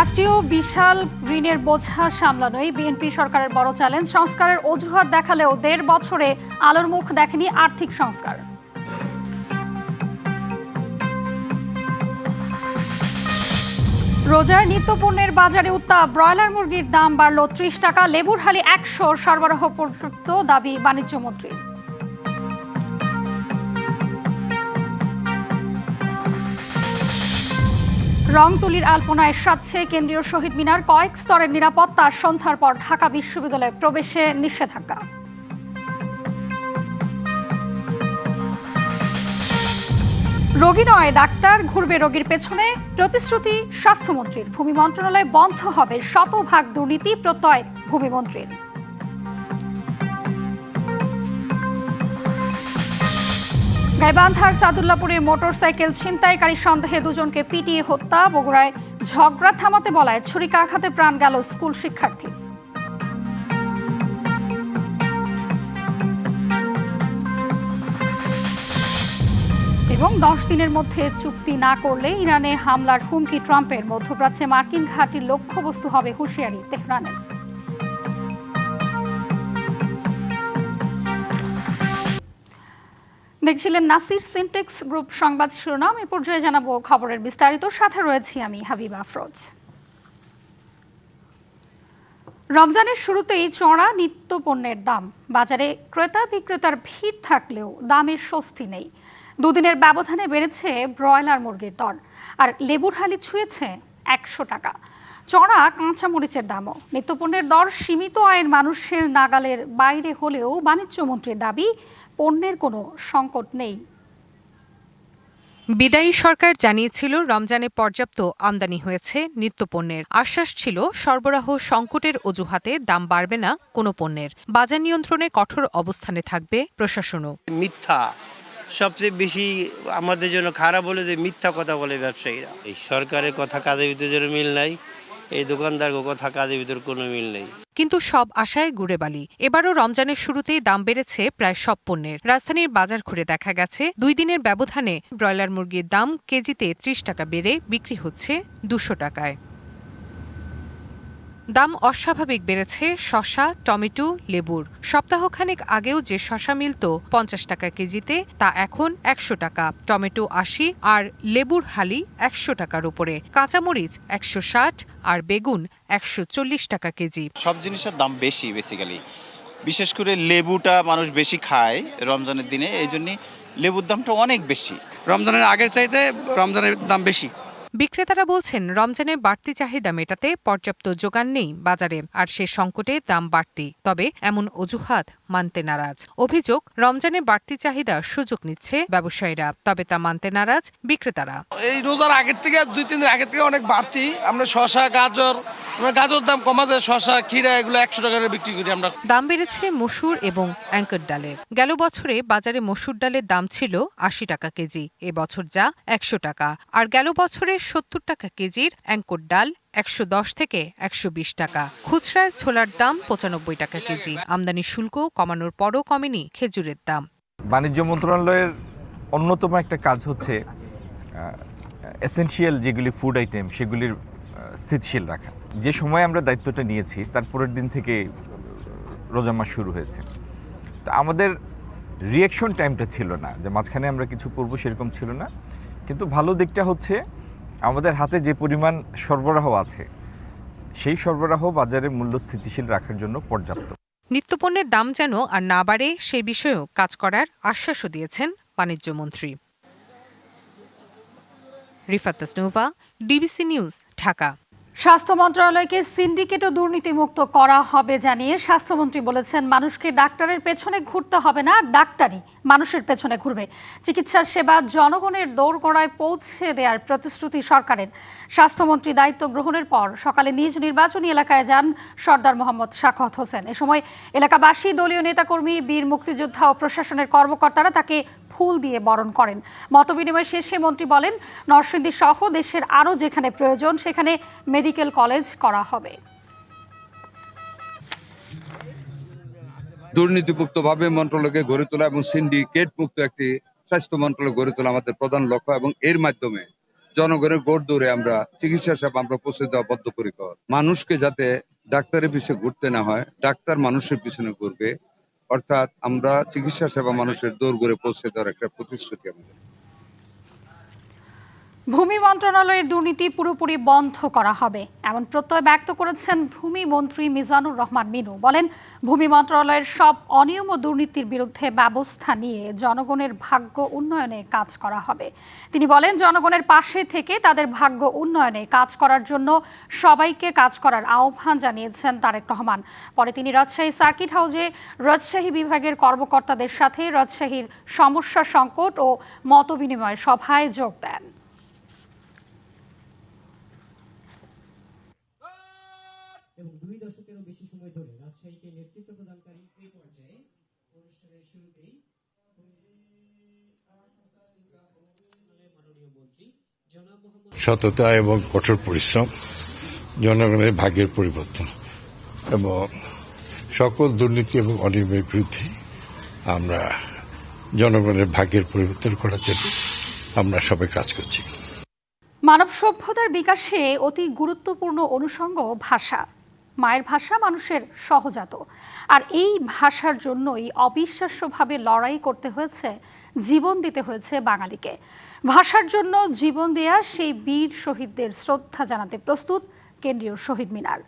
রাষ্ট্রীয় বিশাল ঋণের বোঝা সামলানোই বিএনপি সরকারের বড় চ্যালেঞ্জ। সংস্কারের অজুহাত দেখালেও ১.৫ বছরে আলোর মুখ দেখেনি আর্থিক সংস্কার। রোজার নিত্যপণ্যের বাজারে উত্তাপ। ব্রয়লার মুরগির দাম বাড়ল ৩০ টাকা, লেবুর হালি ১০০ সরবরাহ পর্যন্ত দাবি বাণিজ্য মন্ত্রী। রংতুলির আলপনায় সাজছে কেন্দ্রীয় শহীদ মিনার, কয়েক স্তরের নিরাপত্তা। সন্ধ্যার পর ঢাকা বিশ্ববিদ্যালয়ে প্রবেশে নিষেধাজ্ঞা। রোগী নয় ডাক্তার, ঘুরবে রোগীর পেছনে প্রতিশ্রুতি স্বাস্থ্যমন্ত্রীর। ভূমি মন্ত্রণালয়ে বন্ধ হবে শতভাগ দুর্নীতি, প্রত্যয় ভূমিমন্ত্রীর। গাইবান্ধার সাদুল্লাপুরে মোটরসাইকেল ছিনতাইকারী সন্দেহে দুজনকে পিটিয়ে হত্যা। বগুড়ায় ঝগড়া থামাতে বলায় ছুরিকাঘাতে প্রাণ গেল স্কুল শিক্ষার্থী। এবং 10 দিনের মধ্যে চুক্তি না করলে ইরানে হামলার হুমকি ট্রাম্পের। মধ্যপ্রাচ্যে মার্কিন ঘাঁটির লক্ষ্যবস্তু হবে হুঁশিয়ারি তেহরানের। দেখছিলেন নাসির সিনটেক্স গ্রুপ সংবাদ শিরোনাম। এ পর্যায়ে জানাবো খবরের বিস্তারিত, সাথে রয়েছি আমি হাবিবা আফরোজ। রমজানের শুরুতেই চড়া নিত্যপণ্যের দাম। বাজারে ক্রেতা বিক্রেতার ভিড় থাকলেও দামের স্বস্তি নেই। দুদিনের ব্যবধানে বেড়েছে ব্রয়লার মুরগির দর, আর লেবুর হালি ছুঁয়েছে ১০০ টাকা। চড়া কাঁচামরিচের দামও। নিত্যপণ্যের দর সীমিত আয়ের মানুষের নাগালের বাইরে হলেও বাণিজ্য মন্ত্রীর দাবি, পণ্যের কোনো সংকট নেই। বিদায়ী সরকার জানিয়েছিল রমজানে পর্যাপ্ত আমদানি হয়েছে নিত্যপণ্যের। আশ্বাস ছিল সরবরাহ সংকটের অজুহাতে দাম বাড়বে না কোনো পণ্যের। বাজার নিয়ন্ত্রণে কঠোর অবস্থানে থাকবে প্রশাসনও। মিথ্যা সবচেয়ে বেশি আমাদের জন্য খারাপ হলো যে মিথ্যা কথা বলে ব্যবসায়ীরা। এই সরকারের কথা কাজের ভিতরে মিল নাই, এই দোকানদার কথা কাজের ভিতর কোনো মিল নেই। কিন্তু সব আশায় গুড়ে বালি। এবারও রমজানের শুরুতেই দাম বেড়েছে প্রায় সব পণ্যের। রাজধানীর বাজার ঘুরে দেখা গেছে 2 দিনের ব্যবধানে ব্রয়লার মুরগির দাম কেজিতে 30 টাকা বেড়ে বিক্রি হচ্ছে 200 টাকায়। দাম অস্বাভাবিক বেড়েছে শসা, টমেটো, লেবুর। সপ্তাহখানেক আগেও যে শসা মিলত 50 টাকা কেজিতে, তা এখন 100 টাকা। টমেটো 80 আর লেবুর হালি 100 টাকার উপরে। কাঁচামরিচ 160 আর বেগুন 140 টাকা কেজি। সব জিনিসের দাম বেশি বেসিক্যালি, বিশেষ করে লেবুটা মানুষ বেশি খায় রমজানের দিনে, এই জন্য লেবুর দামটা অনেক বেশি। রমজানের আগের চাইতে রমজানের দাম বেশি। বিক্রেতারা বলছেন রমজানে বাড়তি চাহিদা মেটাতে পর্যাপ্ত যোগান নেই বাজারে, আর সে সংকটে দাম বাড়তি। তবে এমন অজুহাত মানতে নারাজ। অভিযোগ, রমজানে বাড়তি চাহিদা সুযোগ নিচ্ছে ব্যবসায়ীরা, তবে তা মানতে নারাজ বিক্রেতারা। এই রোজার আগের থেকে 2-3 দিন আগের থেকে অনেক বাড়তি। আমরা শসা, গাজর দাম কমাতে, শসা, ক্ষীরা এগুলো 100 টাকা বিক্রি করি আমরা। দাম বেড়েছে মসুর এবং অ্যাঙ্কর ডালের। গেল বছরে বাজারে মসুর ডালের দাম ছিল 80 টাকা কেজি, এবছর যা 100 টাকা। আর গেল বছরে 70 টাকা কেজির অ্যাঙ্কর ডাল 110 থেকে 120 টাকা। খুচরায় ছোলার দাম 95 টাকা কেজি। আমদানি শুল্ক কমানোর পরও কমেনি খেজুরের দাম। বাণিজ্য মন্ত্রণালয়ের অন্যতম একটা কাজ হচ্ছে এসেনশিয়াল যেগুলি ফুড আইটেম সেগুলির স্থিতিশীল রাখা। যে সময় আমরা দায়িত্বটা নিয়েছি তার পরের দিন থেকে রোজা মাস শুরু হয়েছে, তো আমাদের রিঅ্যাকশন টাইমটা ছিল না যে মাঝখানে আমরা কিছু করব, সেরকম ছিল না। কিন্তু ভালো দিকটা হচ্ছে আমাদের হাতে যে পরিমাণ সরবরাহ আছে, সেই সরবরাহ বাজারে মূল্য স্থিতিশীল রাখার জন্য পর্যাপ্ত। নিত্যপণ্যের দাম যেন আর না বাড়ে সে বিষয়েও কাজ করার আশ্বাসও দিয়েছেন বাণিজ্য মন্ত্রী। Rifat Tasnuva, DBC news, Dhaka. স্বাস্থ্য মন্ত্রণালয়কে সিন্ডিকেট ও দুর্নীতিমুক্ত করা হবে জানিয়ে স্বাস্থ্যমন্ত্রী বলেছেন, মানুষকে ডাক্তারের পেছনে ঘুরতে হবে না, ডাক্তারই মানুষের পেছনে ঘুরবে। চিকিৎসা সেবা জনগণের দোরগোড়ায় পৌঁছে দেওয়ার প্রতিশ্রুতি সরকারের। স্বাস্থ্যমন্ত্রী দায়িত্ব গ্রহণের পর সকালে নিজ নির্বাচনী এলাকায় যান সর্দার মোহাম্মদ সাখাওয়াত হোসেন। এ সময় এলাকাবাসী, দলীয় নেতাকর্মী, বীর মুক্তিযোদ্ধা ও প্রশাসনের কর্মকর্তারা তাকে ফুল দিয়ে বরণ করেন। মতবিনিময় শেষে মন্ত্রী বলেন, নরসিংদী সহ দেশের আরও যেখানে প্রয়োজন সেখানে মেডিকেল কলেজ করা হবে। দুর্নীতিমুক্তভাবে মন্ত্রণালয়কে গড়ে তোলা এবং সিন্ডিকেট মুক্ত একটি স্বাস্থ্য মন্ত্রণালয় গড়ে তোলা আমাদের প্রধান লক্ষ্য, এবং এর মাধ্যমে জনগণের ভোট দৌড়ে আমরা চিকিৎসা সেবা আমরা পৌঁছে দেওয়া বদ্ধপরিকর। মানুষকে যাতে ডাক্তারের পিছনে ঘুরতে না হয়, ডাক্তার মানুষের পিছনে ঘুরবে, অর্থাৎ আমরা চিকিৎসা সেবা মানুষের দৌড় করে পৌঁছে দেওয়ার একটা প্রতিশ্রুতি আমাদের। ভূমি মন্ত্রণালয়ের দুর্নীতি পুরোপুরি বন্ধ করা হবে এমন প্রত্যয় ব্যক্ত করেছেন ভূমি মন্ত্রী মিজানুর রহমান মিনু। বলেন, ভূমি মন্ত্রণালয়ের সব অনিয়ম ও দুর্নীতির বিরুদ্ধে ব্যবস্থা নিয়ে জনগণের ভাগ্য উন্নয়নে কাজ করা হবে। তিনি বলেন, জনগণের পাশে থেকে তাদের ভাগ্য উন্নয়নে কাজ করার জন্য সবাইকে কাজ করার আহ্বান জানিয়েছেন তারেক রহমান। পরে তিনি রাজশাহী সার্কিট হাউসে রাজশাহী বিভাগের কর্মকর্তাদের সাথে রাজশাহীর সমস্যা সংকট ও মতবিনিময় সভায় যোগ দেন। এবং 2 দশকেরও বেশি সময় ধরে রাজশাহীকে নেতৃত্ব প্রদানকারী এই পর্যায়ে অনুষ্ঠানের শুরুতেই মাননীয় মন্ত্রী জনাব মোহাম্মদ সততা এবং কঠোর পরিশ্রম জনগণের ভাগ্যের পরিবর্তন এবং সকল দুর্নীতি এবং অনিয়মের বিরুদ্ধে আমরা জনগণের ভাগ্যের পরিবর্তন করার জন্য আমরা সবাই কাজ করছি। মানব সভ্যতার বিকাশে অতি গুরুত্বপূর্ণ অনুষঙ্গ ভাষা। মায়ের ভাষা মানুষের সহজাত, আর এই ভাষার জন্যই অবিশ্বাস্যভাবে লড়াই করতে হয়েছে, জীবন দিতে হয়েছে বাঙালিকে। ভাষার জন্য জীবন দেয়া সেই বীর শহীদদের শ্রদ্ধা জানাতে প্রস্তুত কেন্দ্রীয় শহীদ মিনার।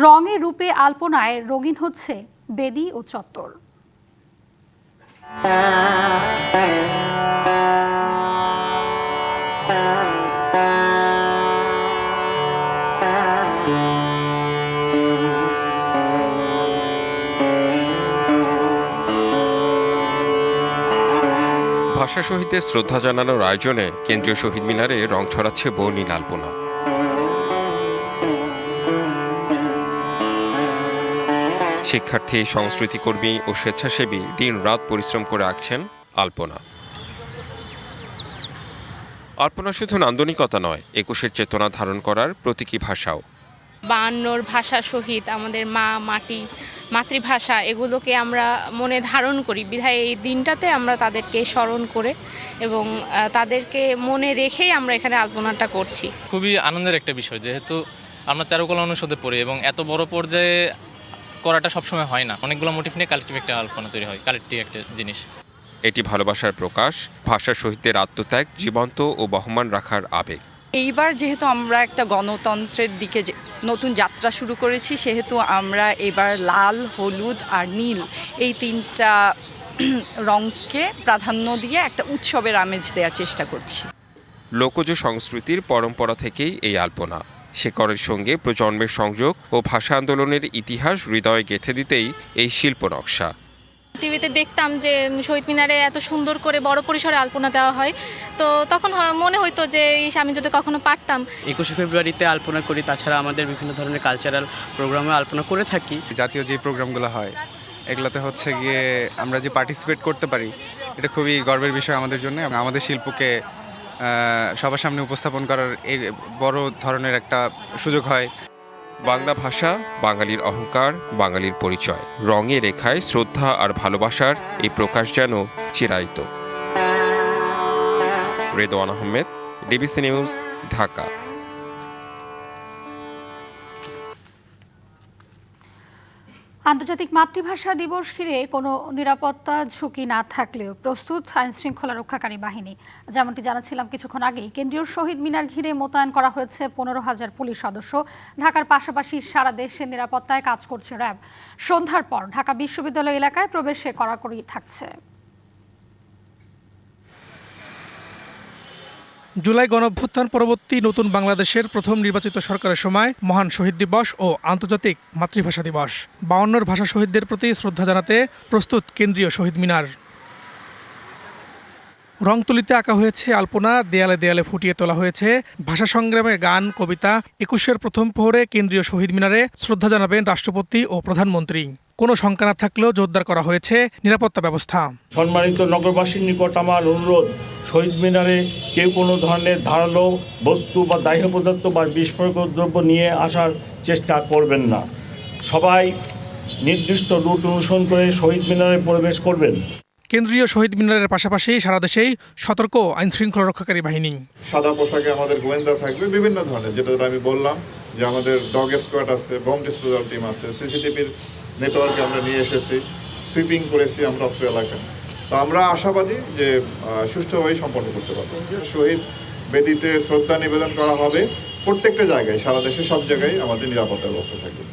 রঙে রূপে আলপনায় রঙিন হচ্ছে বেদি ও চত্বর। ভাষা শহীদদের শ্রদ্ধা জানানোর আয়োজনে কেন্দ্রীয় শহীদ মিনারে রং ছড়াচ্ছে বর্ণিল আলপনা। শিক্ষার্থী, সংস্কৃতিকর্মী ও স্বেচ্ছাসেবী দিন-রাত পরিশ্রম করে আঁকছেন আলপনা। আলপনা শুধু নান্দনিকতা নয়, ২১-এর চেতনা ধারণ করার প্রতীকী ভাষাও। ৫২ ভাষা শহীদ, আমাদের মা, মাটি, মাতৃভাষা, এগুলোকে আমরা মনে ধারণ করি বিধায় এই দিনটাতে আমরা তাদেরকে স্মরণ করে এবং তাদেরকে মনে রেখেই আমরা এখানে আলপনাটা করছি। খুবই আনন্দের একটা বিষয়, যেহেতু আমরা চারুকলা অনুষদে পড়ি এবং এত বড় পর্যায়ে করাটা সবসময় হয় না। অনেকগুলো মোটিভ নিয়ে কালেক্টিভ একটা আলপনা তৈরি হয়, কালেক্টিভ একটা জিনিস। এটি ভালোবাসার প্রকাশ, ভাষা শহীদদের আত্মত্যাগ জীবন্ত ও বহমান রাখার আবেগ। এইবার যেহেতু আমরা একটা গণতন্ত্রের দিকে নতুন যাত্রা শুরু করেছি, সেহেতু আমরা এবার লাল, হলুদ আর নীল এই 3টা রঙকে প্রাধান্য দিয়ে একটা উৎসবের আমেজ দেওয়ার চেষ্টা করছি। লোকজ সংস্কৃতির পরম্পরা থেকেই এই আলপনা। শেকড়ের সঙ্গে প্রজন্মের সংযোগ ও ভাষা আন্দোলনের ইতিহাস হৃদয়ে গেঁথে দিতেই এই শিল্প নকশা। টিভিতে দেখতাম যে শহীদ মিনারে এত সুন্দর করে বড় পরিসরে আলপনা দেওয়া হয়, তো তখন মনে হইতো যে আমি যদি কখনো পারতাম। ২১শে ফেব্রুয়ারিতে আলপনা করি, তাছাড়া আমাদের বিভিন্ন ধরনের কালচারাল প্রোগ্রামে আলপনা করে থাকি। জাতীয় যে প্রোগ্রামগুলো হয় এগুলোতে হচ্ছে গিয়ে আমরা যে পার্টিসিপেট করতে পারি, এটা খুবই গর্বের বিষয় আমাদের জন্য। আমাদের শিল্পকে সবার সামনে উপস্থাপন করার এই বড় ধরনের একটা সুযোগ হয়। বাংলা ভাষা বাঙালির অহংকার, বাঙালির পরিচয়। রঙে রেখায় শ্রদ্ধা আর ভালোবাসার এই প্রকাশ যেন চিরায়িত। Redwan Ahmed, DBC news, Dhaka. আন্তর্জাতিক মাতৃভাষা দিবস ঘিরে কোনো নিরাপত্তা ঝুঁকি না থাকলেও প্রস্তুত আইনশৃঙ্খলা রক্ষাকারী বাহিনী। যেমনটি জানাচ্ছিলাম কিছুক্ষণ আগেই, কেন্দ্রীয় শহীদ মিনার ঘিরে মোতায়েন করা হয়েছে ১৫,০০০ পুলিশ সদস্য। ঢাকার পাশাপাশি সারা দেশের নিরাপত্তায় কাজ করছে র্যাব। সন্ধ্যার পর ঢাকা বিশ্ববিদ্যালয় এলাকায় প্রবেশে কড়াকড়ি থাকছে। জুলাই গণঅভ্যুত্থান পরবর্তী নতুন বাংলাদেশের প্রথম নির্বাচিত সরকারের সময় মহান শহীদ দিবস ও আন্তর্জাতিক মাতৃভাষা দিবস। ৫২ ভাষা শহীদদের প্রতি শ্রদ্ধা জানাতে প্রস্তুত কেন্দ্রীয় শহীদ মিনার। রংতুলিতে আঁকা হয়েছে আলপনা, দেয়ালে দেয়ালে ফুটিয়ে তোলা হয়েছে ভাষা সংগ্রামের গান, কবিতা। ২১-এর প্রথম প্রহরে কেন্দ্রীয় শহীদ মিনারে শ্রদ্ধা জানাবেন রাষ্ট্রপতি ও প্রধানমন্ত্রী। কোনো শঙ্কা না থাকলেও জোরদার করা হয়েছে নিরাপত্তা ব্যবস্থা। সম্মানিত নগরবাসীর নিকট আমার অনুরোধ, শহীদ মিনারে কেউ কোনো ধরনের ধারালো বস্তু বা দাহ্য পদার্থ বা বিস্ফোরক দ্রব্য নিয়ে আসার চেষ্টা করবেন না। সবাই নির্দিষ্ট রুট অনুসরণ করে শহীদ মিনারে প্রবেশ করবেন। কেন্দ্রীয় শহীদ মিনারের পাশাপাশি সারা দেশেই সতর্ক আইন শৃঙ্খলা রক্ষাকারী বাহিনী। সাদা পোশাকে আমাদের গোয়েন্দা থাকবে বিভিন্ন ধরনের, যেটা আমি বললাম যে আমাদের ডগ স্কোয়াড আছে, বম ডিসপোজাল টিম আছে, সিসিটিভির নেটওয়ার্কে আমরা নিয়ে এসেছি, সুইপিং করেছি আমরা অত্র এলাকায়। তো আমরা আশাবাদী যে সুষ্ঠুভাবেই সম্পন্ন করতে পারবো। শহীদ বেদিতে শ্রদ্ধা নিবেদন করা হবে প্রত্যেকটা জায়গায়, সারা দেশে সব জায়গায় আমাদের নিরাপত্তার ব্যবস্থা থাকবে।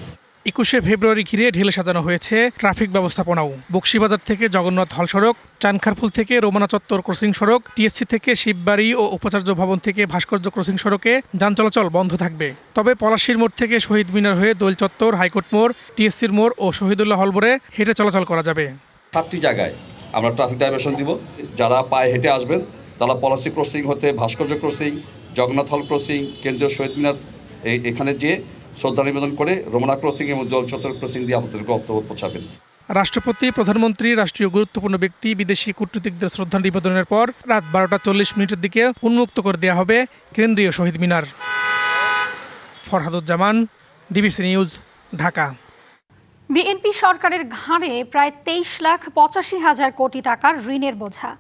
21শে ফেব্রুয়ারি ঘিরে ঢেলে সাজানো হয়েছে ট্রাফিক ব্যবস্থাপনাও। বকশীবাজার থেকে জগন্নাথ হল সড়ক, চানখারপুল থেকে রোমানা চত্বর ক্রসিং সড়ক, টিএসসি থেকে শিববাড়ি ও উপাচার্য ভবন থেকে ভাস্কর্য ক্রসিং সড়কে যান চলাচল বন্ধ থাকবে। তবে পলাশীর মোড় থেকে শহীদ মিনার হয়ে দোল চত্বর, হাইকোর্ট মোড়, টিএসসির মোড় ও শহীদুল্লাহ হল মোড়ে হেঁটে চলাচল করা যাবে। 7টি জায়গায় আমরা ট্রাফিক ডাইভারশন দিব। যারা পায়ে হেঁটে আসবেন তারা পলাশী ক্রসিং হতে ভাস্কর্য ক্রসিং, জগন্নাথ হল ক্রসিং, কেন্দ্রীয় শহীদ মিনার এখানে যে শ্রদ্ধা নিবেদন করে রোমানা ক্রসিং এবং দোল চত্বর ক্রসিং দিয়ে আপনাদের গন্তব্য পৌঁছাবেন। রাষ্ট্রপতি, প্রধানমন্ত্রী, রাষ্ট্রীয় গুরুত্বপূর্ণ ব্যক্তি, বিদেশি কূটনীতিকদের শ্রদ্ধা নিবেদনের পর রাত 12:40 দিকে উন্মুক্ত করে দেওয়া হবে কেন্দ্রীয় Shaheed Minar. Farhaduzzaman, DBC news, Dhaka. BNP সরকারের ঘাড়ে প্রায় 23,85,000 কোটি টাকার ঋণের বোঝা।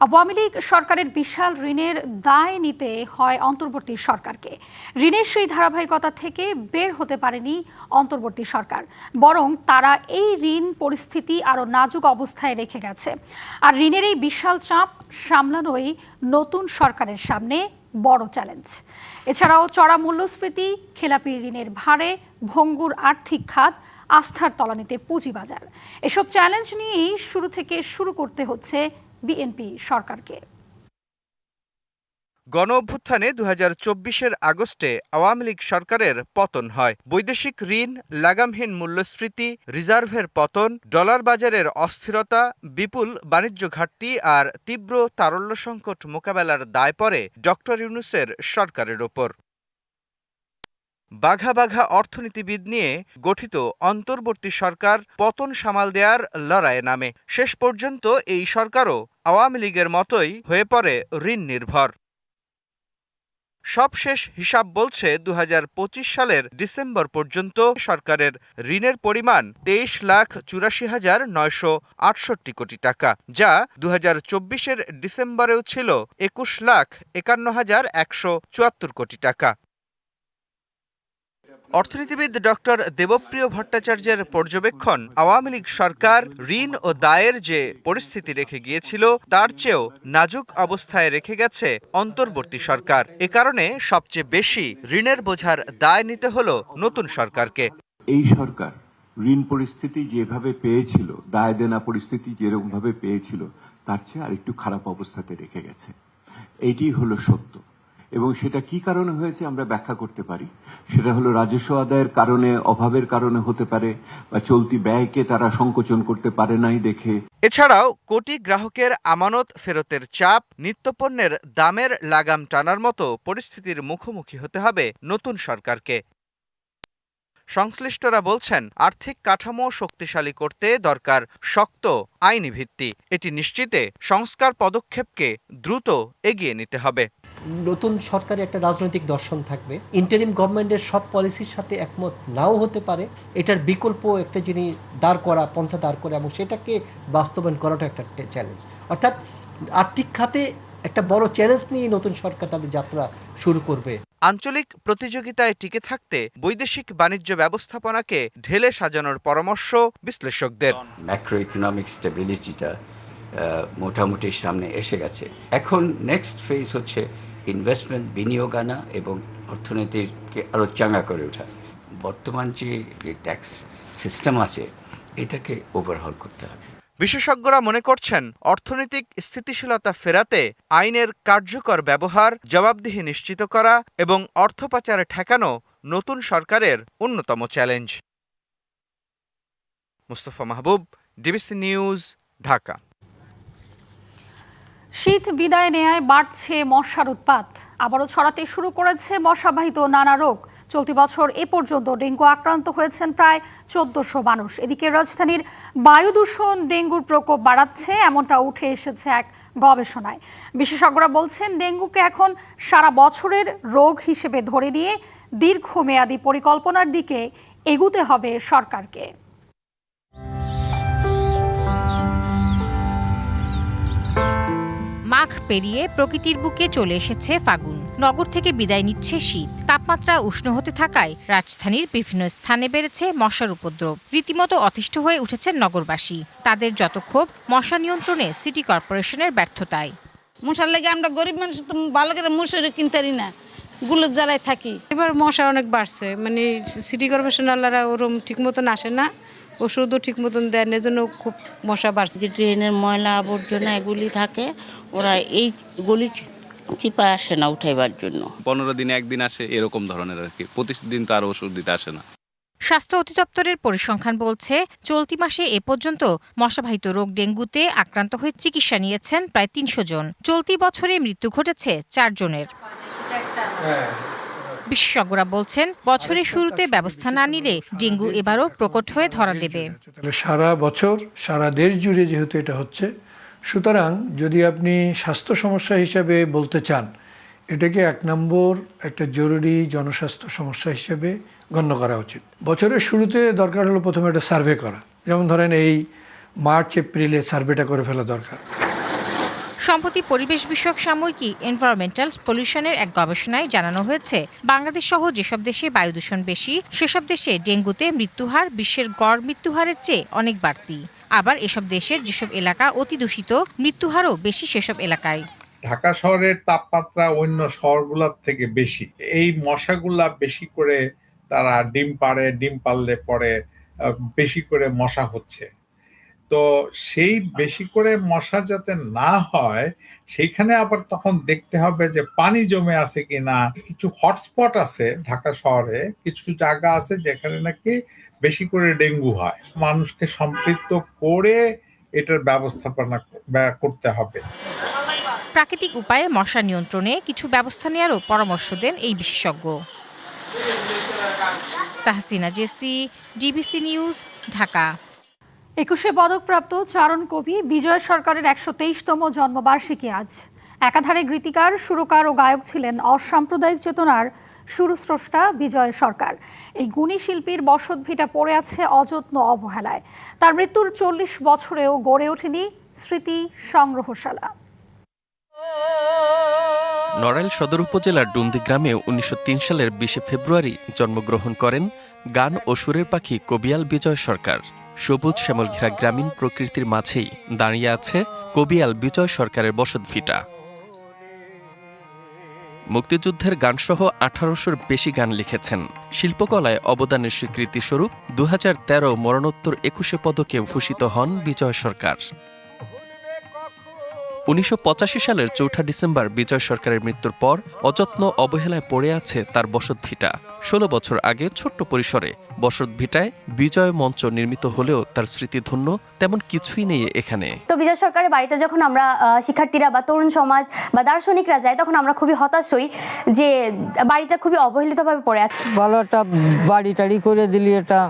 আওয়ামী লীগ সরকারের বিশাল ঋণের দায় নিতে হয় অন্তর্বর্তী সরকারকে। ঋণের সেই ধারাবাহিকতা থেকে বের হতে পারেনি অন্তর্বর্তী সরকার, বরং তারা এই ঋণ পরিস্থিতি আরও নাজুক অবস্থায় রেখে গেছে। আর ঋণের এই বিশাল চাপ সামলানোই নতুন সরকারের সামনে বড় চ্যালেঞ্জ। এছাড়াও চড়া মূল্যস্ফীতি, খেলাপি ঋণের ভারে, ভঙ্গুর আর্থিক খাত, আস্থার তলানিতে পুঁজিবাজার, এসব চ্যালেঞ্জ নিয়েই শুরু করতে হচ্ছে বিএনপি সরকারকে। গণ অভ্যুত্থানে 2024-এর আগস্টে আওয়ামী লীগ সরকারের পতন হয়। বৈদেশিক ঋণ, লাগামহীন মূল্যস্ফীতি, রিজার্ভের পতন, ডলার বাজারের অস্থিরতা, বিপুল বাণিজ্য ঘাটতি আর তীব্র তারল্য সংকট মোকাবেলার দায় পড়ে ডক্টর ইউনূসের সরকারের ওপর। বাঘা বাঘা অর্থনীতিবিদ নিয়ে গঠিত অন্তর্বর্তী সরকার পতন সামাল দেয়ার লড়াইয়ে নামে। শেষ পর্যন্ত এই সরকারও আওয়ামী লীগের মতোই হয়ে পড়ে ঋণ নির্ভর। সবশেষ হিসাব বলছে 2025 সালের ডিসেম্বর পর্যন্ত সরকারের ঋণের পরিমাণ 23,84,968 কোটি টাকা, যা 2024-এর ডিসেম্বরেও ছিল 21,51,174 কোটি টাকা। অর্থনীতিবিদ ডক্টর দেবপ্রিয় ভট্টাচার্যের পর্যবেক্ষণ, আওয়ামী লীগ সরকার ঋণ ও দায়ের যে পরিস্থিতি রেখে গিয়েছিল তার চেয়েও নাজুক অবস্থায় রেখে গেছে অন্তর্বর্তী সরকার। এ কারণে সবচেয়ে বেশি ঋণের বোঝার দায় নিতে হলো নতুন সরকারকে। এই সরকার ঋণ পরিস্থিতি যেভাবে পেয়েছিল, দায় দেনা পরিস্থিতি যেরকম ভাবে পেয়েছিল তার চেয়ে আরেকটু খারাপ অবস্থাতে রেখে গেছে। এইটি হলো সত্য। এবং সেটা কি কারণে হয়েছে আমরা ব্যাখ্যা করতে পারি। সেটা হলো রাজস্ব আদায়ের কারণে, অভাবের কারণে হতে পারে, বা চলতি ব্যয়কে তারা সংকোচন করতে পারে নাই দেখে। এছাড়াও কোটি গ্রাহকের আমানত ফেরতের চাপ, নিত্যপণ্যের দামের লাগাম টানার মতো পরিস্থিতির মুখোমুখি হতে হবে নতুন সরকারকে। সংশ্লিষ্টরা বলছেন, আর্থিক কাঠামো শক্তিশালী করতে দরকার শক্ত আইনি ভিত্তি। এটি নিশ্চিতে সংস্কার পদক্ষেপকে দ্রুত এগিয়ে নিতে হবে। নতুন সরকারে একটা রাজনৈতিক দর্শন থাকবে, ইন্টারিম গভর্নমেন্টের সব পলিসির সাথে একমত নাও হতে পারে। এটার বিকল্প একটা জিনিস পন্থা দাঁড় করা এবং সেটাকে বাস্তবায়ন করাটা একটা চ্যালেঞ্জ। অর্থাৎ আর্থিক খাতে একটা বড় চ্যালেঞ্জ নিয়ে নতুন সরকার তাদের যাত্রা শুরু করবে। আঞ্চলিক প্রতিযোগিতায় টিকে থাকতে বৈদেশিক বাণিজ্য ব্যবস্থাপনাকে ঢেলে সাজানোর পরামর্শ বিশ্লেষকদের। ম্যাক্রো ইকোনমিক স্টেবিলিটিটা মোটামুটি সামনে এসে গেছে। এখন নেক্সট ফেজ হচ্ছে ইনভেস্টমেন্ট, বিনিয়োগ আনা এবং অর্থনীতিকে আরও চাঙ্গা করে ওঠা। বর্তমান যে ট্যাক্স সিস্টেম আছে এটাকে ওভারহল করতে হবে। বিশেষজ্ঞরা মনে করছেন, অর্থনৈতিক স্থিতিশীলতা ফেরাতে আইনের কার্যকর ব্যবহার, জবাবদিহি নিশ্চিত করা এবং অর্থ পাচার ঠেকানো নতুন সরকারের অন্যতম চ্যালেঞ্জ। মুস্তফা মাহবুব, ডিবিসি নিউজ, ঢাকা। শীত বিদায় নেয়ায় বাড়ছে মশার উৎপাত। আবারও ছড়াতে শুরু করেছে মশাবাহিত নানা রোগ। চলতি বছর এ পর্যন্ত ডেঙ্গু আক্রান্ত হয়েছেন প্রায় 1400 মানুষ। এদিকে রাজধানীর বায়ু দূষণ ডেঙ্গুর প্রকোপ বাড়াচ্ছে, এমনটা উঠে এসেছে এক গবেষণায়। বিশেষজ্ঞরা বলছেন, ডেঙ্গুকে এখন সারা বছরের রোগ হিসেবে ধরে নিয়ে দীর্ঘমেয়াদী পরিকল্পনার দিকে এগুতে হবে সরকারকে। বৈশাখ পেরিয়ে প্রকৃতির বুকে চলে এসেছে ফাগুন। নগর থেকে বিদায় নিচ্ছে শীত। তাপমাত্রা উষ্ণ হতে থাকায় রাজধানীর বিভিন্ন স্থানে বেড়েছে মশার উপদ্রব। রীতিমতো অতিষ্ঠ হয়ে উঠেছেন নগরবাসী। তাদের যত ক্ষোভ মশা নিয়ন্ত্রণে সিটি কর্পোরেশনের ব্যর্থতায়। মশার লাগে আমরা গরিব মানুষ তো ভালো করে মশারি কিনতে পারি না, গুলব জ্বালায় থাকি। এবার মশা অনেক বাড়ছে, মানে সিটি কর্পোরেশন আল্লাহরা ওরম ঠিক মতন আসে না, ওষুধও ঠিক মতন দেন, এজন্য খুব মশা বাড়ছে। যে ড্রেনের ময়লা আবর্জনা এগুলি থাকে, ওরা এই গলি চিপা আসে না উঠাইবার জন্য। 15 দিনে একদিন আসে এরকম ধরনের আর কি, প্রতিদিন তো আর ওষুধ দিতে আসে না। স্বাস্থ্য অধিদপ্তরের পরিসংখ্যান বলছে চলতি মাসে এ পর্যন্ত মশাবাহিত রোগ ডেঙ্গুতে আক্রান্ত হয়ে চিকিৎসা নিয়েছেন প্রায় 300 জন। চলতি বছরে মৃত্যু ঘটেছে 4 জনের। বিশেষজ্ঞরা বলছেন বছরের শুরুতে ব্যবস্থা না নিলে ডেঙ্গু এবারও প্রকট হয়ে ধরা দেবে। সারা বছর সারা দেশ জুড়ে যেহেতু এটা হচ্ছে, সুতরাং যদি আপনি স্বাস্থ্য সমস্যা হিসাবে বলতে চান, এটাকে 1 নম্বর একটা জরুরি জনস্বাস্থ্য সমস্যা হিসেবে গণ্য করা উচিত। বছরের শুরুতে দরকার হলো প্রথমে একটা সার্ভে করা, যেমন ধরেন এই মার্চ এপ্রিলে সার্ভেটা করে ফেলা দরকার। সম্প্রতি পরিবেশ বিষয়ক সাময়িকী এনভায়রনমেন্টাল পলিউশনের এক গবেষণায় জানানো হয়েছে বাংলাদেশ সহ যেসব দেশে বায়ু দূষণ বেশি সেসব দেশে ডেঙ্গুতে মৃত্যুহার বিশ্বের গড় মৃত্যুহারের চেয়ে অনেক বাড়তি। আবার এসব দেশের যেসব এলাকা অতি দূষিত মৃত্যুহারও বেশি সেসব এলাকায়। ঢাকা শহরের তাপমাত্রা অন্য শহরগুলোর থেকে বেশি। এই মশাগুলা বেশি করে তারা ডিম পাড়ে, ডিম পারলে পরে বেশি করে মশা হচ্ছে। তো সেই বেশি করে মশা যাতে না হয় সেইখানে আবার তখন দেখতে হবে যে পানি জমে আছে কিনা। কিছু হটস্পট আছে ঢাকা শহরে, কিছু জায়গা আছে যেখানে নাকি বেশি করে ডেঙ্গু হয়। মানুষকে সম্পৃক্ত করে এটার ব্যবস্থাপনা করতে হবে। প্রাকৃতিক উপায়ে মশা নিয়ন্ত্রণে কিছু ব্যবস্থা নেওয়ারও পরামর্শ দেন এই বিশেষজ্ঞ। Tahsina Jesy, DBC news, Dhaka. 21শে পদকপ্রাপ্ত চারণ কবি বিজয় সরকারের 123তম জন্মবার্ষিকী আজ। একাধারে গীতিকার, সুরকার ও গায়ক ছিলেন অসাম্প্রদায়িক চেতনার সুরস্রষ্টা বিজয় সরকার। এই গুণী শিল্পীর বসতভিটা পড়ে আছে অযত্ন অবহেলায়। তার মৃত্যুর 40 বছরেও গড়ে ওঠেনি স্মৃতি সংগ্রহশালা। নড়াইল সদর উপজেলার ডুন্দি গ্রামে 1903 সালের 20 ফেব্রুয়ারি জন্মগ্রহণ করেন গান ও সুরের পাখি কবিয়াল বিজয় সরকার। সবুজ শ্যামল ঘেরা গ্রামীণ প্রকৃতির মাঝেই দাঁড়িয়ে আছে কবিয়াল বিজয় সরকারের বসতভিটা। মুক্তিযুদ্ধের গানসহ 1800-র বেশি গান লিখেছেন। শিল্পকলায় অবদানের স্বীকৃতিস্বরূপ 2013 মরণোত্তর 21শে পদকে ভূষিত হন বিজয় সরকার। 1985 সালের 4 ডিসেম্বর বিজয় সরকারের মৃত্যুর পর অযত্ন অবহেলায় পড়ে আছে তার বসতভিটা। 16 বছর আগে ছোট্ট পরিসরে বসতভিটায় বিজয় মঞ্চ নির্মিত হলেও তার স্মৃতিধন্য তেমন কিছুই নেই এখানে। তো বিজয় সরকারের বাড়িতে যখন আমরা শিক্ষার্থীরা বা তরুণ সমাজ বা দার্শনিকরা যাই, তখন আমরা খুবই হতাশ হই যে বাড়িটা খুবই অবহেলিতভাবে পড়ে আছে। ভালো একটা বাড়ি টাড়ি করে দিলি, এটা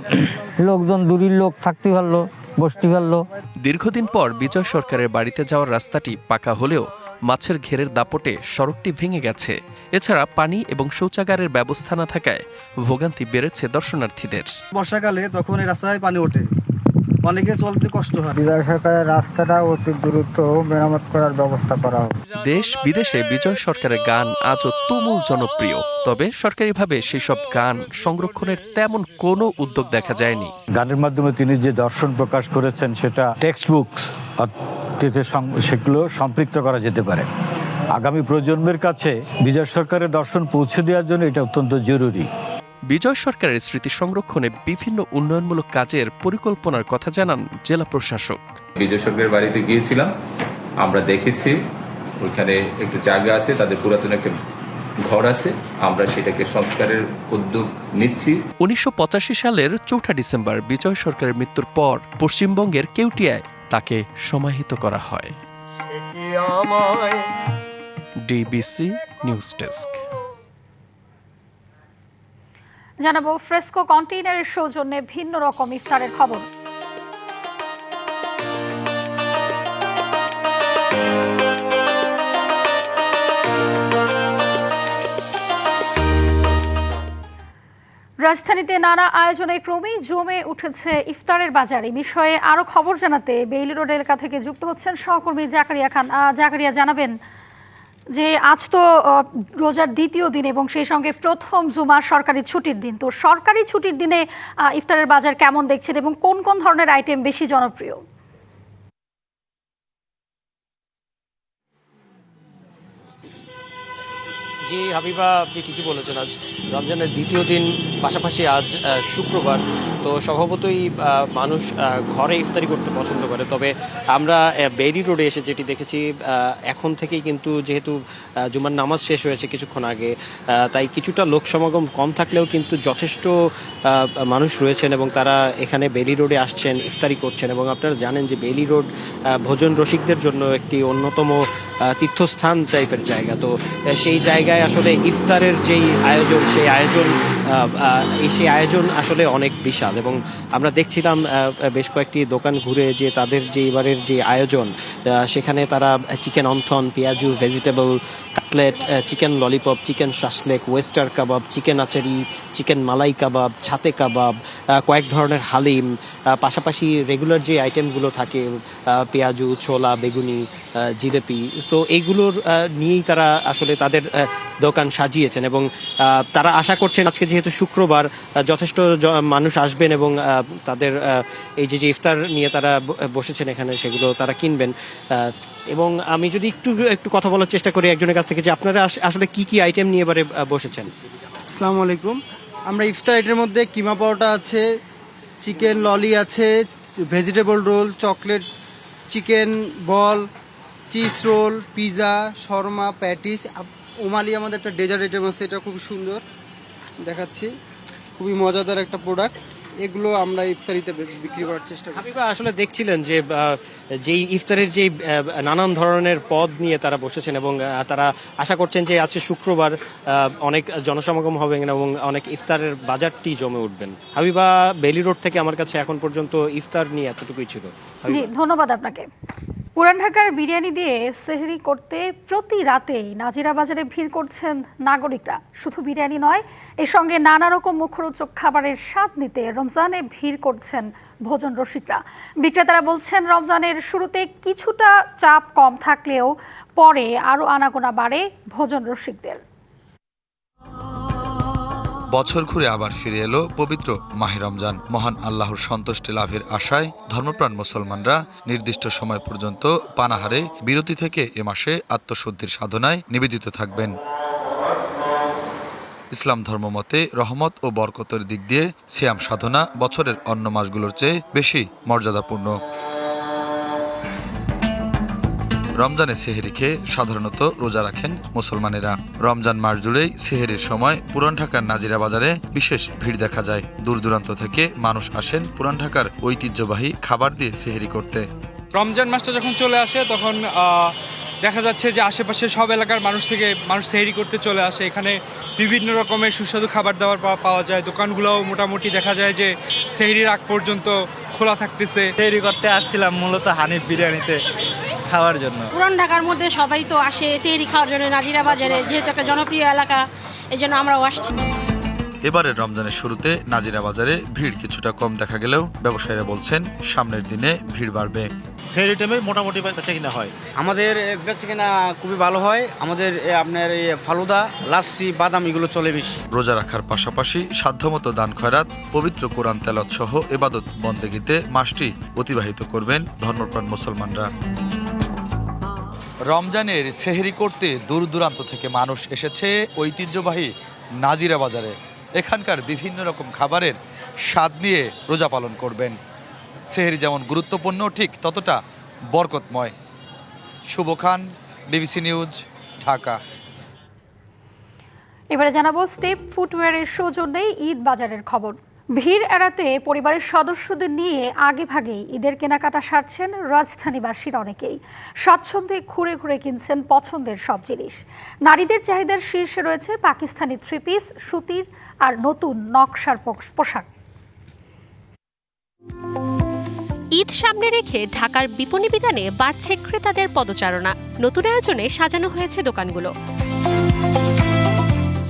লোকজন দূরের লোক থাকতে পারলো, বসতে পারলো। দীর্ঘদিন পর বিজয় সরকারের বাড়িতে যাওয়ার রাস্তাটি পাকা হলেও মাছের ঘেরের দাপটে সড়কটি ভেঙে গেছে। এছাড়া পানি এবং শৌচাগারের ব্যবস্থা না থাকায় ভোগান্তি বেড়েছে দর্শনার্থীদের। বর্ষাকালে তখন এই রাস্তায় পানি ওঠে, অনেকের চলতে কষ্ট হয়। বিজয় সরকারের রাস্তাটা অতি দ্রুত মেরামত করার ব্যবস্থা করা হোক। দেশ বিদেশে বিজয় সরকারের গান আজও তুমুল জনপ্রিয়, তবে সরকারিভাবে সেই সব গান সংরক্ষণের তেমন কোনো উদ্যোগ দেখা যায়নি। গানের মাধ্যমে তিনি যে দর্শন প্রকাশ করেছেন সেটা টেক্সট বুকস সেগুলো সম্পৃক্ত করা যেতে পারে। আগামী প্রজন্মের কাছে বিজয় সরকারের দর্শন পৌঁছে দেওয়ার জন্য এটা অত্যন্ত জরুরি। বিজয় সরকারের স্মৃতি সংরক্ষণে বিভিন্ন উন্নয়নমূলক কাজের পরিকল্পনার কথা জানান জেলা প্রশাসক। বিজয় সরকারের বাড়িতে গিয়েছিলাম, আমরা দেখেছি ওইখানে একটু জায়গা আছে, তাদের পুরাতন একটা ঘর আছে, আমরা সেটাকে সংস্কারের উদ্যোগ নিচ্ছি। 1985 সালের 4 ডিসেম্বর বিজয় সরকারের মৃত্যুর পর পশ্চিমবঙ্গের কেউটিয়ায় তাকে সমাহিত করা হয়। DBC news desk. জানাবো ফ্রেস্কো কন্টেইনারের সৌজন্যে ভিন্ন রকম ইফতারের খবর। রাজধানীতে নানা আয়োজনে ক্রমেই জমে উঠেছে ইফতারের বাজার। এই বিষয়ে আরো খবর জানাতে বেইলি রোড এলাকা থেকে যুক্ত হচ্ছেন সহকর্মী জাকারিয়া খান। জাকারিয়া, জানাবেন যে আজ তো রোজার দ্বিতীয় দিন এবং সেই সঙ্গে প্রথম জুমা সরকারি ছুটির দিন। তো সরকারি ছুটির দিনে ইফতারের বাজার কেমন দেখছেন এবং কোন কোন ধরনের আইটেম বেশি জনপ্রিয়? জি হাবিবা, আপনি ঠিকই বলেছেন। আজ রমজানের দ্বিতীয় দিন, পাশাপাশি আজ শুক্রবার, তো স্বভাবতই মানুষ ঘরে ইফতারি করতে পছন্দ করে। তবে আমরা বেইলি রোডে এসে যেটি দেখেছি, এখন থেকেই কিন্তু যেহেতু জুমার নামাজ শেষ হয়েছে কিছুক্ষণ আগে, তাই কিছুটা লোক সমাগম কম থাকলেও কিন্তু যথেষ্ট মানুষ রয়েছেন এবং তারা এখানে বেইলি রোডে আসছেন, ইফতারি করছেন। এবং আপনারা জানেন যে বেইলি রোড ভোজন রসিকদের জন্য একটি অন্যতম তীর্থস্থান টাইপের জায়গা। তো সেই জায়গায় আসলে ইফতারের যেই আয়োজন, সেই আয়োজন আসলে অনেক বিশাল। এবং আমরা দেখছিলাম বেশ কয়েকটি দোকান ঘুরে যে তাদের যে এবারের যে আয়োজন, সেখানে তারা চিকেন অন্থন, পেঁয়াজু, vegetable cutlet, chicken lollipop, chicken shashlik, oyster কাবাব, চিকেন আচারি, চিকেন মালাই কাবাব, ছাতে কাবাব, কয়েক ধরনের হালিম, পাশাপাশি রেগুলার যে আইটেমগুলো থাকে পেঁয়াজু, ছোলা, বেগুনি, জিলেপি, তো এইগুলোর নিয়েই তারা আসলে তাদের দোকান সাজিয়েছেন। এবং তারা আশা করছেন আজকে যেহেতু শুক্রবার, যথেষ্ট মানুষ আসবেন এবং তাদের এই যে ইফতার নিয়ে তারা বসেছেন এখানে, সেগুলো তারা কিনবেন। এবং আমি যদি একটু কথা বলার চেষ্টা করি একজনের কাছ থেকে, যে আপনারা আসলে কি কি আইটেম নিয়ে এবারে বসেছেন? আসসালামু আলাইকুম। আমরা ইফতার আইটেমের মধ্যে কিমা পরোটা আছে, চিকেন ললি আছে, vegetable roll, chocolate chicken ball, cheese roll, pizza, shawarma, patties, ওমালি আমাদের একটা ডেজার্ট আইটেম আছে, এটা খুব সুন্দর দেখাচ্ছি, খুবই মজাদার একটা প্রোডাক্ট। এগুলো আমরা ইফতারিতে বিক্রি করার চেষ্টা করি। হাবিবা, আসলে দেখছিলেন যে যেই ইফতারের যে নানান ধরনের পদ নিয়ে তারা বসেছেন এবং তারা আশা করছেন যে আজকে শুক্রবার অনেক জনসমাগম হবে এবং অনেক ইফতারের বাজারটি জমে উঠবেন। হাবিবা, বেইলি রোড থেকে আমার কাছে এখন পর্যন্ত ইফতার নিয়ে এতটুকুই ছিল। জি, ধন্যবাদ আপনাকে। পুরান ঢাকার বিরিয়ানি দিয়ে সেহরি করতে প্রতি রাতেই নাজিরা বাজারে ভিড় করছেন নাগরিকরা। শুধু বিরিয়ানি নয়, এর সঙ্গে নানা রকম মুখরোচক খাবারের স্বাদ নিতে রমজানে ভিড় করছেন ভোজন রসিকরা। বিক্রেতারা বলছেন রমজানের শুরুতে কিছুটা চাপ কম থাকলেও পরে আরও আনাগোনা বাড়ে ভোজন রসিকদের। বছর ঘুরে আবার ফিরে এলো পবিত্র মাহে রমজান। মহান আল্লাহর সন্তুষ্টি লাভের আশায় ধর্মপ্রাণ মুসলমানরা নির্দিষ্ট সময় পর্যন্ত পানাহারে বিরতি থেকে এ মাসে আত্মশুদ্ধির সাধনায় নিবেদিত থাকবেন। ইসলাম ধর্মমতে রহমত ও বরকতের দিক দিয়ে সিয়াম সাধনা বছরের অন্য মাসগুলোর চেয়ে বেশি মর্যাদাপূর্ণ। রমজানে সেহরি খেয়ে সাধারণত রোজা রাখেন মুসলমানেরা। রমজান মাস জুড়েই সেহরির সময় পুরান ঢাকার নাজিরা বাজারে বিশেষ ভিড় দেখা যায়। দূর দূরান্ত থেকে মানুষ আসেন পুরান ঢাকার ঐতিহ্যবাহী খাবার দিয়ে সেহরি করতে। রমজান মাসটা যখন চলে আসে তখন দেখা যাচ্ছে যে আশেপাশে সব এলাকার মানুষ সেহরি করতে চলে আসে। এখানে বিভিন্ন রকমের সুস্বাদু খাবার দাবার পাওয়া যায়। দোকানগুলোও মোটামুটি দেখা যায় যে সেহরির আগ পর্যন্ত খোলা থাকতেছে। সেহরি করতে আসছিলাম মূলত হানিফ বিরিয়ানিতে খাওয়ার জন্য। পুরান ঢাকার মধ্যে সবাই তো আসে সেহরি খাওয়ার জন্য নাজিরা বাজারে, যেহেতু একটা জনপ্রিয় এলাকা, এই জন্য আমরাও আসছি। এবারের রমজানের শুরুতে নাজিরা বাজারে ভিড় কিছুটা কম দেখা গেলেও ব্যবসায়ীরা বলছেন সামনের দিনে ভিড় বাড়বে। সেহরি টাইমে মোটামুটি বেচা কিনা হয়। আমাদের বেচা কিনা খুবই ভালো হয়। আমাদের আপনার ফালুদা, লাচ্ছি, বাদাম এগুলো চলে বেশি। রোজা রাখার পাশাপাশি সাধ্যমতো দান খয়রাত, পবিত্র কোরআন তেলাওয়াত সহ ইবাদত বন্দেগীতে মাসটি অতিবাহিত করবেন ধর্মপ্রাণ মুসলমানরা। রমজানের সেহরি করতে দূর দূরান্ত থেকে মানুষ এসেছে ঐতিহ্যবাহী নাজিরা বাজারে। এখানকার বিভিন্ন রকম খাবারের স্বাদ নিয়ে রোজা পালন করবেন। সেহরি যেমন গুরুত্বপূর্ণ, ঠিক ততটা বরকতময়। শুভ খান, ডিবিসি নিউজ, ঢাকা। এবারে জানাবো স্টেপ ফুটওয়্যারের সৌজন্যে ঈদ বাজারের খবর। ভিড় এড়াতে পরিবারের সদস্যদের নিয়ে আগেভাগেই ঈদের কেনাকাটা সারছেন রাজধানীবাসীর অনেকেই। স্বাচ্ছন্দ্যে ঘুরে ঘুরে কিনছেন পছন্দের সব জিনিস। নারীদের চাহিদার শীর্ষে রয়েছে পাকিস্তানি থ্রি পিস, সুতির আর নতুন নকশার পোশাক। ঈদ সামনে রেখে ঢাকার বিপণী বিতানে বাড়ছে ক্রেতাদের পদচারণা। নতুন আয়োজনে সাজানো হয়েছে দোকানগুলো।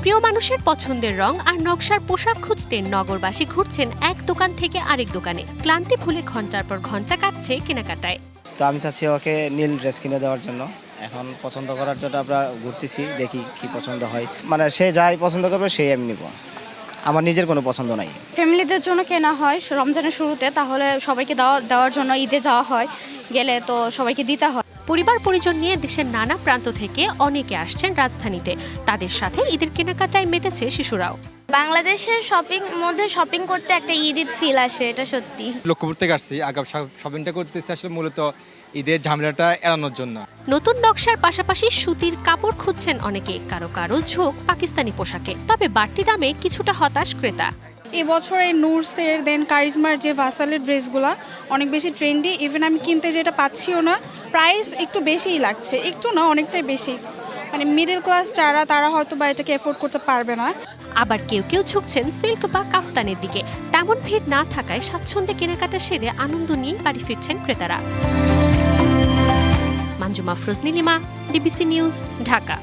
প্রিয় মানুষের পছন্দের রং আর নকশার পোশাক খুঁজতে নগরবাসী ঘুরছেন এক দোকান থেকে আরেক দোকানে। ক্লান্তি ভুলে ঘন্টার পর ঘন্টা কাটছে কেনাকাটায়। তো আমি চাচ্ছি ওকে নীল ড্রেস কিনে দেওয়ার জন্য। এখন পছন্দ করার জন্য আমরা ঘুরতেছি, দেখি কি পছন্দ হয়। মানে সে যাই পছন্দ করবে সেই আমি নিব, আমার নিজের কোনো পছন্দ নাই। ফ্যামিলিদের জন্য কেনা হয় রমজানের শুরুতে, তাহলে সবাইকে দেওয়ার জন্য ঈদে যাওয়া হয়, গেলে তো সবাইকে দিতে হয়। পরিবার পরিজন নিয়ে দেশের নানা প্রান্ত থেকে অনেকে আসছেন রাজধানীতে। তাদের সাথে ঈদের কেনাকাটায় মেতেছে শিশুরাও। বাংলাদেশের শপিং করতে একটা ঈদ ফিল আসে, এটা সত্যি। লক্ষ্যপুর থেকে আসছি, আগাম শপিংটা করতেছি আসলে মূলত ঈদের ঝামেলাটা এড়ানোর জন্য। নতুন নকশার পাশাপাশি সুতির কাপড় খুঁজছেন অনেকে, কারো কারো ঝোঁক পাকিস্তানি পোশাকে। তবে বাড়তি দামে কিছুটা হতাশ ক্রেতা। এবছর এই নুরসের দেন কারিজমার যে ভাসালের ড্রেসগুলো অনেক বেশি ট্রেন্ডি, ইভেন আমি কিনতে যেটা পাচ্ছিও না। প্রাইস একটু বেশিই লাগছে, একটু না অনেকটাই বেশি। মানে মিডল ক্লাস যারা, তারা হয়তো বা এটাকে এফোর্ড করতে পারবে না। আবার কেউ কেউ ঝুঁকছেন সিল্ক বা কাফতানের দিকে। তেমন ভিড় না থাকায় স্বাচ্ছন্দ্যে কেনাকাটা সেরে আনন্দ নিয়ে বাড়ি ফিরছেন ক্রেতারা। Manjuma Afroz Nilima, DBC news, Dhaka.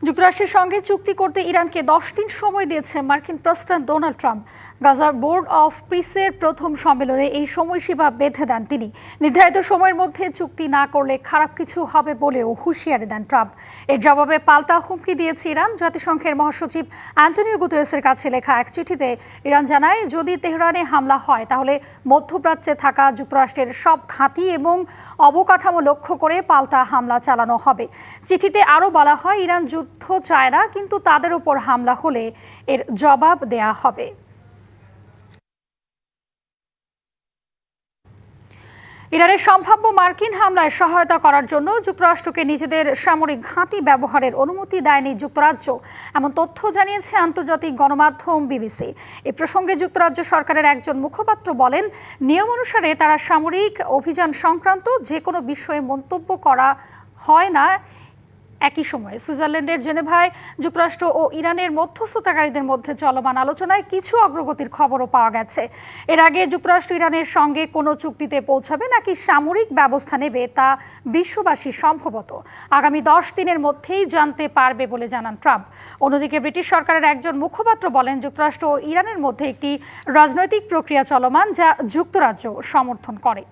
যুক্তরাষ্ট্রের সঙ্গে চুক্তি করতে ইরানকে 10 দিন সময় দিয়েছে মার্কিন প্রেসিডেন্ট ডোনাল্ড ট্রাম্প। গাজার বোর্ড অফ পিসের প্রথম সম্মেলনে এই সময়সীমা বেঁধে দেন তিনি। নির্ধারিত সময়ের মধ্যে চুক্তি না করলে খারাপ কিছু হবে বলেও হুঁশিয়ারি দেন ট্রাম্প। এর জবাবে পাল্টা হুমকি দিয়েছে ইরান। জাতিসংঘের মহাসচিব অ্যান্টনিও গুতেরেসের কাছে লেখা এক চিঠিতে ইরান জানায়, যদি তেহরানে হামলা হয় তাহলে মধ্যপ্রাচ্যে থাকা যুক্তরাষ্ট্রের সব ঘাঁটি এবং অবকাঠামো লক্ষ্য করে পাল্টা হামলা চালানো হবে। চিঠিতে আরও বলা হয়, ইরান যুদ্ধ চায় না, কিন্তু তাদের উপর হামলা হলে এর জবাব দেয়া হবে। ইরানের সম্ভাব্য মার্কিন হামলায় সহায়তা করার জন্য যুক্তরাষ্ট্রকে নিজেদের সামরিক ঘাঁটি ব্যবহারের অনুমতি দেয়নি যুক্তরাজ্য, এমন তথ্য জানিয়েছে আন্তর্জাতিক গণমাধ্যম বিবিসি। এ প্রসঙ্গে যুক্তরাজ্য সরকারের একজন মুখপাত্র বলেন, নিয়ম অনুসারে তারা সামরিক অভিযান সংক্রান্ত যে কোনো বিষয়ে মন্তব্য করা হয় না। একই সময়ে সুইজারল্যান্ডের জেনেভায় যুক্তরাষ্ট্র ও ইরানের মধ্যস্থতাকারীদের মধ্যে চলমান আলোচনায় কিছু অগ্রগতির খবরও পাওয়া গেছে। এর আগে যুক্তরাষ্ট্র ইরানের সঙ্গে কোনো চুক্তিতে পৌঁছাবে নাকি সামরিক ব্যবস্থা নেবে তা বিশ্ববাসী সম্ভবত আগামী 10 দিনের মধ্যেই জানতে পারবে বলে জানান ট্রাম্প। অন্যদিকে ব্রিটিশ সরকারের একজন মুখপাত্র বলেন, যুক্তরাষ্ট্র ও ইরানের মধ্যে একটি রাজনৈতিক প্রক্রিয়া চলমান যা যুক্তরাজ্য সমর্থন করে।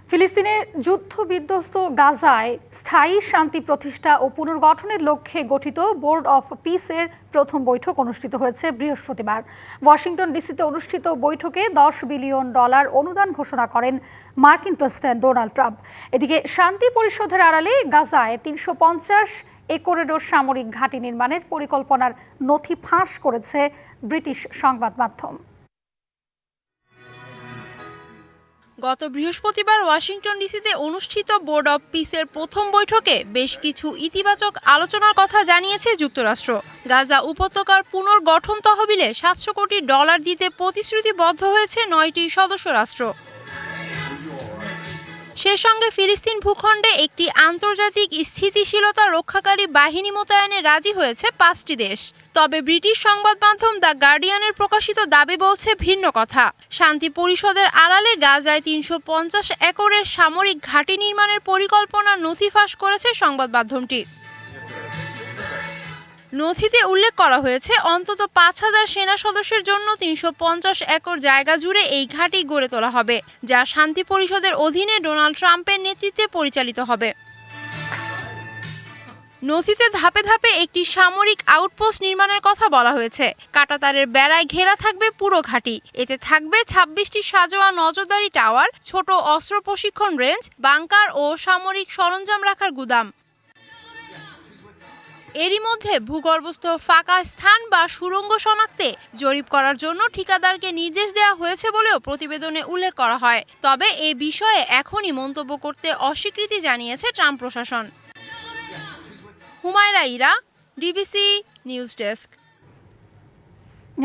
ফিলিস্তিনের যুদ্ধবিধ্বস্ত গাজায় স্থায়ী শান্তি প্রতিষ্ঠা ও পুনর্গঠনের লক্ষ্যে গঠিত বোর্ড অফ পিসের প্রথম বৈঠক অনুষ্ঠিত হয়েছে বৃহস্পতিবার। ওয়াশিংটন ডিসিতে অনুষ্ঠিত বৈঠকে $10 বিলিয়ন অনুদান ঘোষণা করেন মার্কিন প্রেসিডেন্ট ডোনাল্ড ট্রাম্প। এদিকে শান্তি পরিষদের আড়ালে গাজায় 350 একরের সামরিক ঘাঁটি নির্মাণের পরিকল্পনার নথি ফাঁস করেছে ব্রিটিশ সংবাদ মাধ্যম। গত বৃহস্পতিবার ওয়াশিংটন ডিসিতে অনুষ্ঠিত বোর্ড অব পিসের প্রথম বৈঠকে বেশ কিছু ইতিবাচক আলোচনার কথা জানিয়েছে যুক্তরাষ্ট্র। গাজা উপত্যকার পুনর্গঠন তহবিলে $700 কোটি দিতে প্রতিশ্রুতিবদ্ধ হয়েছে 9টি সদস্য রাষ্ট্র। সে সঙ্গে ফিলিস্তিন ভূখণ্ডে একটি আন্তর্জাতিক স্থিতিশীলতা রক্ষাকারী বাহিনী মোতায়েনে রাজি হয়েছে 5টি দেশ। তবে ব্রিটিশ সংবাদ মাধ্যম দ্য গার্ডিয়ানের প্রকাশিত দাবি বলছে ভিন্ন কথা। শান্তি পরিষদের আড়ালে গাজায় 350 একরের সামরিক ঘাঁটি নির্মাণের পরিকল্পনার নথি ফাঁস করেছে সংবাদ মাধ্যমটি। নথিতে উল্লেখ করা হয়েছে, অন্তত 5000 সেনা সদস্যের জন্য 350 একর জায়গা জুড়ে এই ঘাঁটি গড়ে তোলা হবে, যা শান্তি পরিষদের অধীনে ডোনাল্ড ট্রাম্পের নেতৃত্বে পরিচালিত হবে। নথিতে ধাপে ধাপে একটি সামরিক আউটপোস্ট নির্মাণের কথা বলা হয়েছে। কাঁটাতারের বেড়ায় ঘেরা থাকবে পুরো ঘাঁটি। এতে থাকবে 26টি সাজোয়া নজরদারি টাওয়ার, ছোট অস্ত্র প্রশিক্ষণ রেঞ্জ, বাংকার ও সামরিক সরঞ্জাম রাখার গুদাম। এরই মধ্যে ভূগর্ভস্থ ফাঁকা স্থান বা সুড়ঙ্গ শনাক্তে জরিপ করার জন্য ঠিকাদারকে নির্দেশ দেওয়া হয়েছে বলেও প্রতিবেদনে উল্লেখ করা হয়। তবে এ বিষয়ে এখনই মন্তব্য করতে অস্বীকৃতি জানিয়েছে ট্রাম্প প্রশাসন। Humaira Ira, DBC news desk.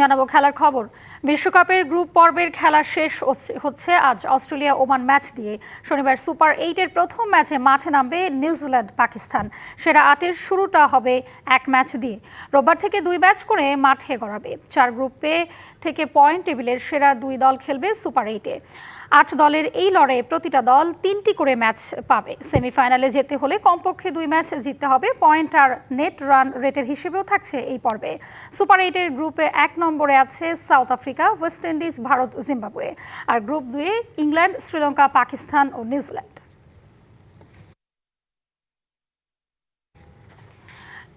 জানাবো খেলার খবর। বিশ্বকাপের গ্রুপ পর্বের খেলা শেষ হচ্ছে আজ অস্ট্রেলিয়া ওমান ম্যাচ দিয়ে। শনিবার সুপার 8-এর প্রথম ম্যাচে মাঠে নামবে নিউজিল্যান্ড পাকিস্তান। সেরা 8-এর শুরুটা হবে এক ম্যাচ দিয়ে। রোববার থেকে 2 ম্যাচ করে মাঠে গড়াবে। 4 গ্রুপে থেকে পয়েন্ট টেবিলের সেরা 2 দল খেলবে সুপার 8-এ। 8 দলের এই লড়াইয়ে প্রতিটা দল 3টি করে ম্যাচ পাবে। সেমিফাইনালে যেতে হলে কমপক্ষে 2 ম্যাচ জিততে হবে। পয়েন্ট আর নেট রান রেটের হিসেবেও থাকছে এই পর্বে। সুপার 8-এর গ্রুপে 1 নম্বরে আছে South Africa, West Indies, Bharat, Zimbabwe. আর গ্রুপ 2-এ ইংল্যান্ড, শ্রীলঙ্কা, পাকিস্তান ও নিউজিল্যান্ড।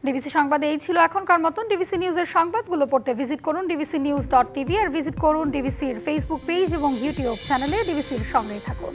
ডিবিসি সংবাদে এই ছিল এখনকার মতন। ডিবিসি নিউজের সংবাদগুলো পড়তে ভিজিট করুন dbcnews.tv আর ভিজিট করুন ডিবিসির ফেসবুক পেজ এবং ইউটিউব চ্যানেলে। ডিবিসির সঙ্গেই থাকুন।